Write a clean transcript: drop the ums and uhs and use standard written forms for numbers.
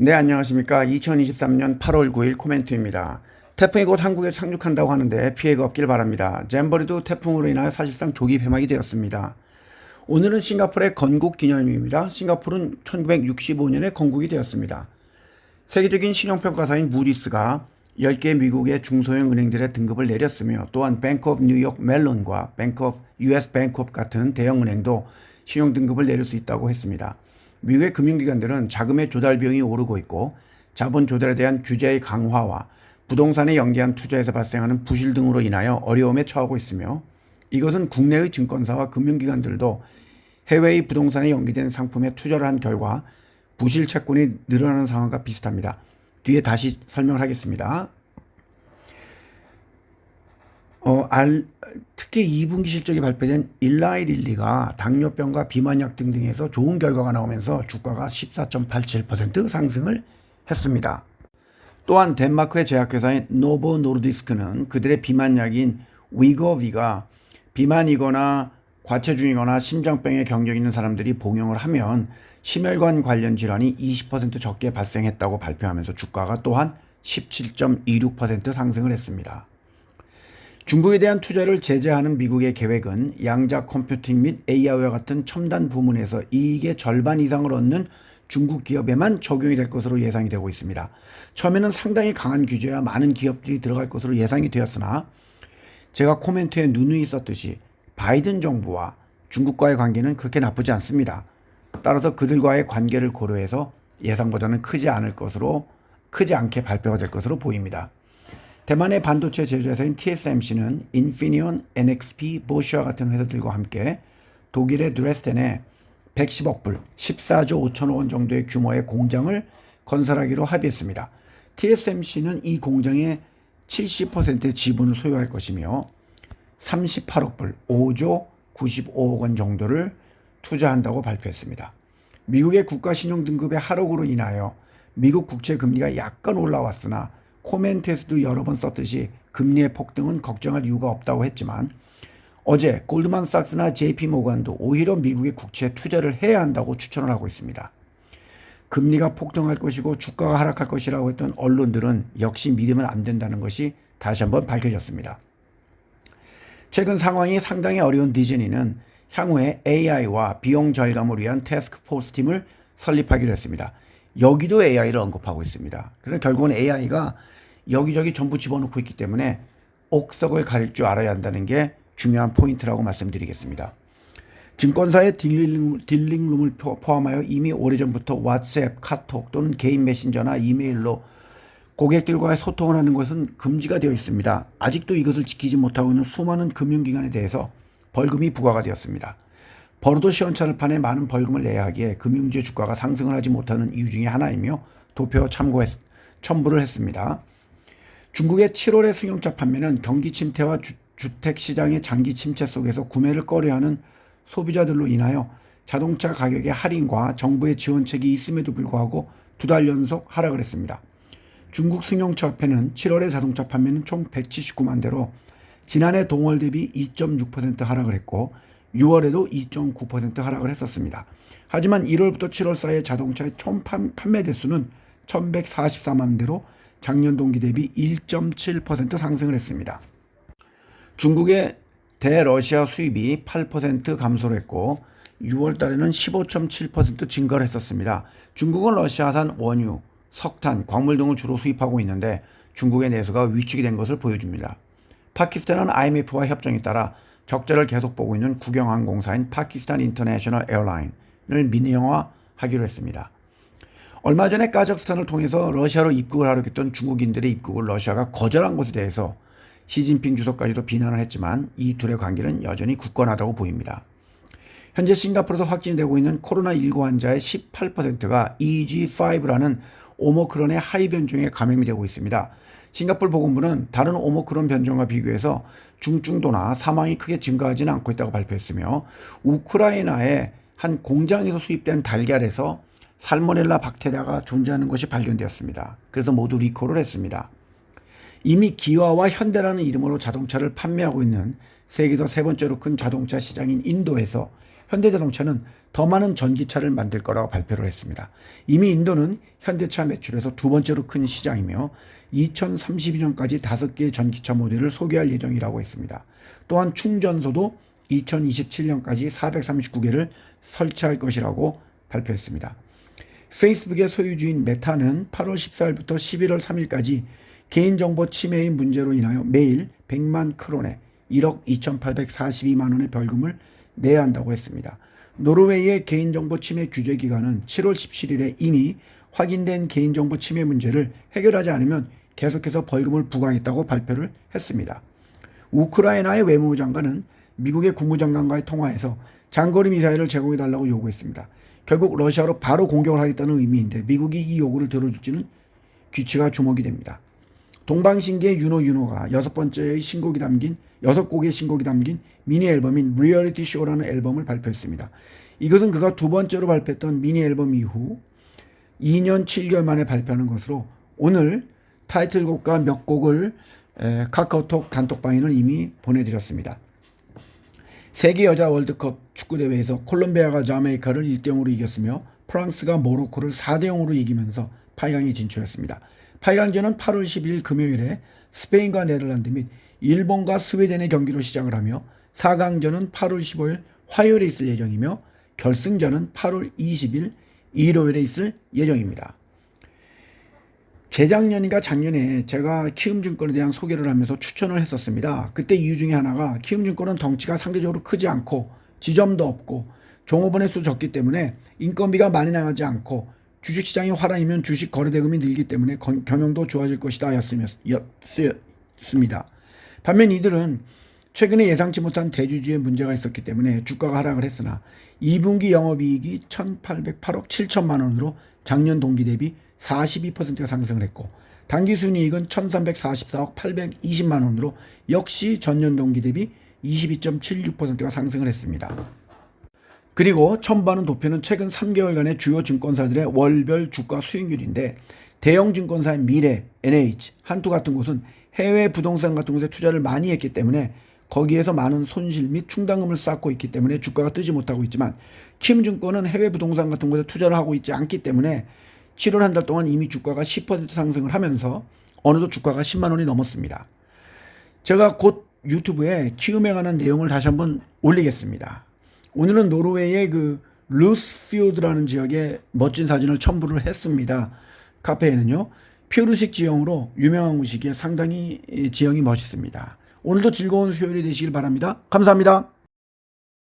네, 안녕하십니까. 2023년 8월 9일 코멘트입니다. 태풍이 곧 한국에 상륙한다고 하는데 피해가 없길 바랍니다. 잼버리도 태풍으로 인하여 사실상 조기 폐막이 되었습니다. 오늘은 싱가포르의 건국 기념일입니다. 싱가포르는 1965년에 건국이 되었습니다. 세계적인 신용평가사인 무디스가 10개 미국의 중소형 은행들의 등급을 내렸으며 또한 뱅크 오브 뉴욕 멜론과 뱅크 오브 US 뱅크 오브 같은 대형 은행도 신용 등급을 내릴 수 있다고 했습니다. 미국의 금융기관들은 자금의 조달 비용이 오르고 있고 자본 조달에 대한 규제의 강화와 부동산에 연기한 투자에서 발생하는 부실 등으로 인하여 어려움에 처하고 있으며 이것은 국내의 증권사와 금융기관들도 해외의 부동산에 연기된 상품에 투자를 한 결과 부실 채권이 늘어나는 상황과 비슷합니다. 뒤에 다시 설명을 하겠습니다. 특히 2분기 실적이 발표된 일라이 릴리가 당뇨병과 비만약 등등에서 좋은 결과가 나오면서 주가가 14.87% 상승을 했습니다. 또한 덴마크의 제약회사인 노보 노르디스크는 그들의 비만약인 위거비가 비만이거나 과체중이거나 심장병에 경력 있는 사람들이 복용을 하면 심혈관 관련 질환이 20% 적게 발생했다고 발표하면서 주가가 또한 17.26% 상승을 했습니다. 중국에 대한 투자를 제재하는 미국의 계획은 양자 컴퓨팅 및 AI와 같은 첨단 부문에서 이익의 절반 이상을 얻는 중국 기업에만 적용이 될 것으로 예상이 되고 있습니다. 처음에는 상당히 강한 규제와 많은 기업들이 들어갈 것으로 예상이 되었으나 제가 코멘트에 누누이 썼듯이 바이든 정부와 중국과의 관계는 그렇게 나쁘지 않습니다. 따라서 그들과의 관계를 고려해서 예상보다는 크지 않게 발표가 될 것으로 보입니다. 대만의 반도체 제조회사인 TSMC는 인피니온, NXP, 보쉬와 같은 회사들과 함께 독일의 드레스덴에 110억 불, 14조 5천억 원 정도의 규모의 공장을 건설하기로 합의했습니다. TSMC는 이 공장의 70%의 지분을 소유할 것이며 38억 불, 5조 95억 원 정도를 투자한다고 발표했습니다. 미국의 국가신용등급의 하락으로 인하여 미국 국채 금리가 약간 올라왔으나 코멘트에서도 여러 번 썼듯이 금리의 폭등은 걱정할 이유가 없다고 했지만 어제 골드만삭스나 JP모건도 오히려 미국의 국채에 투자를 해야 한다고 추천을 하고 있습니다. 금리가 폭등할 것이고 주가가 하락할 것이라고 했던 언론들은 역시 믿으면 안 된다는 것이 다시 한번 밝혀졌습니다. 최근 상황이 상당히 어려운 디즈니는 향후에 AI와 비용 절감을 위한 태스크포스 팀을 설립하기로 했습니다. 여기도 AI를 언급하고 있습니다. 그래서 결국은 AI가 여기저기 전부 집어넣고 있기 때문에 옥석을 가릴 줄 알아야 한다는 게 중요한 포인트라고 말씀드리겠습니다. 증권사의 딜링룸을 포함하여 이미 오래전부터 왓츠앱, 카톡 또는 개인 메신저나 이메일로 고객들과의 소통을 하는 것은 금지가 되어 있습니다. 아직도 이것을 지키지 못하고 있는 수많은 금융기관에 대해서 벌금이 부과가 되었습니다. 버릇도 시원찮을 판에 많은 벌금을 내야 하기에 금융주의 주가가 상승을 하지 못하는 이유 중에 하나이며 도표 첨부를 했습니다. 중국의 7월의 승용차 판매는 경기 침체와 주택시장의 장기 침체 속에서 구매를 꺼려하는 소비자들로 인하여 자동차 가격의 할인과 정부의 지원책이 있음에도 불구하고 2달 연속 하락을 했습니다. 중국 승용차협회는 7월의 자동차 판매는 총 179만 대로 지난해 동월 대비 2.6% 하락을 했고 6월에도 2.9% 하락을 했었습니다. 하지만 1월부터 7월 사이의 자동차의 총 판매 대수는 1144만 대로 작년 동기 대비 1.7% 상승을 했습니다. 중국의 대러시아 수입이 8% 감소를 했고 6월 달에는 15.7% 증가를 했었습니다. 중국은 러시아산 원유, 석탄, 광물 등을 주로 수입하고 있는데 중국의 내수가 위축이 된 것을 보여줍니다. 파키스탄은 IMF와 협정에 따라 적자를 계속 보고 있는 국영항공사인 파키스탄 인터내셔널 에어라인을 민영화하기로 했습니다. 얼마 전에 카자흐스탄을 통해서 러시아로 입국을 하려고 했던 중국인들의 입국을 러시아가 거절한 것에 대해서 시진핑 주석까지도 비난을 했지만 이 둘의 관계는 여전히 굳건하다고 보입니다. 현재 싱가포르에서 확진되고 있는 코로나19 환자의 18%가 EG5라는 오미크론의 하이 변종에 감염이 되고 있습니다. 싱가포르 보건부는 다른 오미크론 변종과 비교해서 중증도나 사망이 크게 증가하지는 않고 있다고 발표했으며 우크라이나의 한 공장에서 수입된 달걀에서 살모넬라 박테리아가 존재하는 것이 발견되었습니다. 그래서 모두 리콜을 했습니다. 이미 기아와 현대라는 이름으로 자동차를 판매하고 있는 세계에서 세 번째로 큰 자동차 시장인 인도에서 현대자동차는 더 많은 전기차를 만들 거라고 발표를 했습니다. 이미 인도는 현대차 매출에서 두 번째로 큰 시장이며 2032년까지 5개의 전기차 모델을 소개할 예정이라고 했습니다. 또한 충전소도 2027년까지 439개를 설치할 것이라고 발표했습니다. 페이스북의 소유주인 메타는 8월 14일부터 11월 3일까지 개인정보 침해의 문제로 인하여 매일 100만 크론에 1억 2,842만 원의 벌금을 내야 한다고 했습니다. 노르웨이의 개인정보 침해 규제 기관은 7월 17일에 이미 확인된 개인정보 침해 문제를 해결하지 않으면 계속해서 벌금을 부과하겠다고 발표를 했습니다. 우크라이나의 외무부 장관은 미국의 국무장관과의 통화에서 장거리 미사일을 제공해달라고 요구했습니다. 결국 러시아로 바로 공격을 하겠다는 의미인데 미국이 이 요구를 들어줄지는 귀치가 주목이 됩니다. 동방신기의 윤호가 6곡의 신곡이 담긴 미니 앨범인 리얼리티 쇼라는 앨범을 발표했습니다. 이것은 그가 두 번째로 발표했던 미니 앨범 이후 2년 7개월 만에 발표하는 것으로 오늘 타이틀곡과 몇 곡을 카카오톡 단톡방에는 이미 보내드렸습니다. 세계 여자 월드컵 축구대회에서 콜롬비아가 자메이카를 1대0으로 이겼으며 프랑스가 모로코를 4대0으로 이기면서 8강에 진출했습니다. 8강전은 8월 12일 금요일에 스페인과 네덜란드 및 일본과 스웨덴의 경기로 시작을 하며 4강전은 8월 15일 화요일에 있을 예정이며 결승전은 8월 20일 일요일에 있을 예정입니다. 재작년인가 작년에 제가 키움증권에 대한 소개를 하면서 추천을 했었습니다. 그때 이유 중에 하나가 키움증권은 덩치가 상대적으로 크지 않고 지점도 없고 종업원 횟수 적기 때문에 인건비가 많이 나가지 않고 주식시장이 화랑이면 주식 거래대금이 늘기 때문에 경영도 좋아질 것이다 였습니다. 반면 이들은 최근에 예상치 못한 대주주의 문제가 있었기 때문에 주가가 하락을 했으나 2분기 영업이익이 1,808억 7천만 원으로 작년 동기 대비 42%가 상승을 했고 당기순이익은 1,344억 820만 원으로 역시 전년 동기 대비 22.76%가 상승을 했습니다. 그리고 첨부하는 도표는 최근 3개월간의 주요 증권사들의 월별 주가 수익률인데 대형 증권사의 미래, NH, 한투 같은 곳은 해외 부동산 같은 곳에 투자를 많이 했기 때문에 거기에서 많은 손실 및 충당금을 쌓고 있기 때문에 주가가 뜨지 못하고 있지만 키움증권은 해외 부동산 같은 곳에 투자를 하고 있지 않기 때문에 7월 한 달 동안 이미 주가가 10% 상승을 하면서 어느덧 주가가 10만 원이 넘었습니다. 제가 곧 유튜브에 키움에 관한 내용을 다시 한번 올리겠습니다. 오늘은 노르웨이의 루스피우드라는 지역의 멋진 사진을 첨부를 했습니다. 카페에는요. 표류식 지형으로 유명한 곳이기에 상당히 지형이 멋있습니다. 오늘도 즐거운 수요일이 되시길 바랍니다. 감사합니다.